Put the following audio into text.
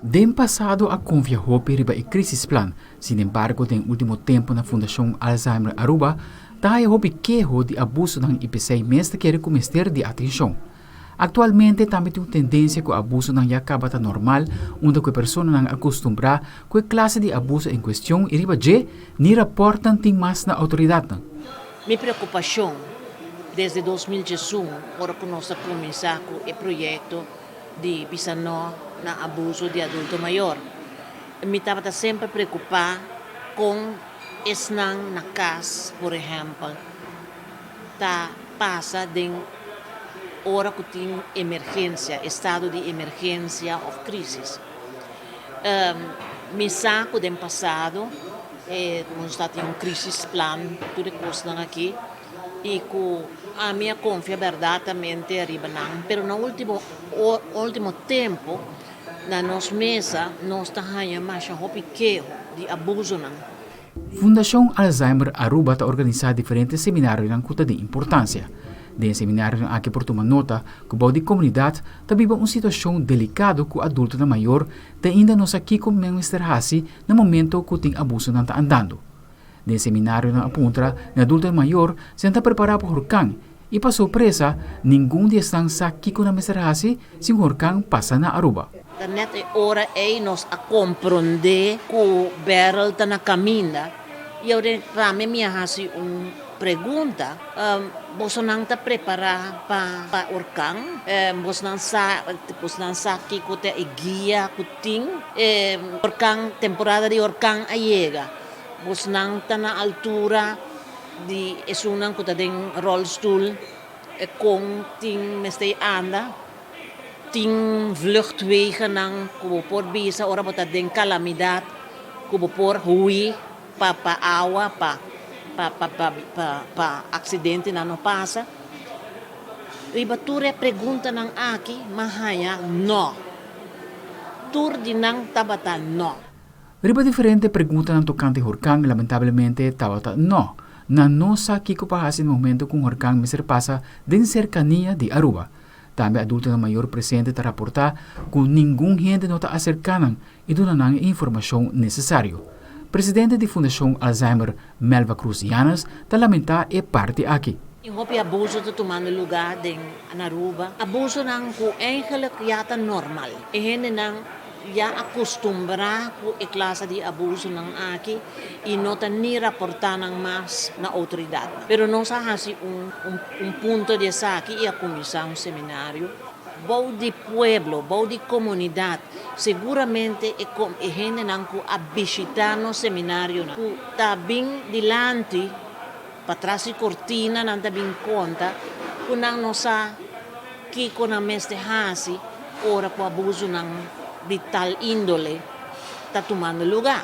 Den passado a confia hopi riba e crisis plan, sin embargo, den último tempo na Fundação Alzheimer Aruba, taia hopi quejo de abuso ng IPC mestre quer comester de atenção. Atualmente, também tem tendência que o abuso não acaba tá normal, onde a pessoa não acostumbra com a classe de abuso em questão e riba je, ni reportam tem mais na autoridade. Minha preocupação, desde 2018, ora que nós começamos com o projeto de Bisanó na abuso de adulto maior. Me estava sempre preocupado com esnang na casa, por exemplo, tá passa de hora que tem emergência, estado de emergência ou crise. Me saco do passado, nós temos crisis plan, tudo que aqui, e com a minha confia verdadeiramente arriba não, pero no último tempo na nossa mesa nós estamos mais pequeno de abuso não. Fundação Alzheimer Aruba está organizando diferentes seminários na conta de importância. De seminário aqui por tomar nota que o de comunidade está vivendo uma situação delicada com o adulto na maior, que ainda não aqui como Mr. Hassi no momento que tem abuso não está andando. De seminário na apunta, na adulto maior se está preparado para o huracán e para surpresa, nenhum de estão aqui com a Mr. Hassi se o huracán passa na Aruba. Net hora nós a compreender que o barrel está na caminha e eu realmente me faço pergunta, você não está preparado para o huracán? Você não sabe que tem guia que tem? Huracán, temporada de huracán chega. Você não está na altura de esunan que tem rolstoel, com tem meste anda, tem vluchtwegen não que por bisa ora bota den calamidade que por hui pa água pa acidente não passa. Ribatura pergunta nang aqui, mahaya no. Tur di nang tabata no. Riba diferente pergunta ng tocante huracán, lamentavelmente tabata no. Na nossa kiko pahasi no momento kung huracán miser pasa din cercania de Aruba. Também adulto na maior presente ta reportar que nenhum gente não está acercando e dando a informação necessária. Presidente da Fundação Alzheimer, Melva Cruz Llanas, está lamentar e parte aqui. Eu hoop abuso está tomando lugar na Aruba. Abuso nang ku eigenlijk yata normal. E gente nang já acostumbrar com a classe de abuso nang aqui e não está nem reportando mais na autoridade. Pero nós temos ponto de saque e a comissão seminário. Bom de pueblo, bom de comunidade, seguramente é gente nang ku a visitar no seminário na. Ku tá bem dilante, para trás de cortina não tá bem conta, ku nang nosa que com a mestre hasi ora po abuso nang de tal índole está tomando lugar.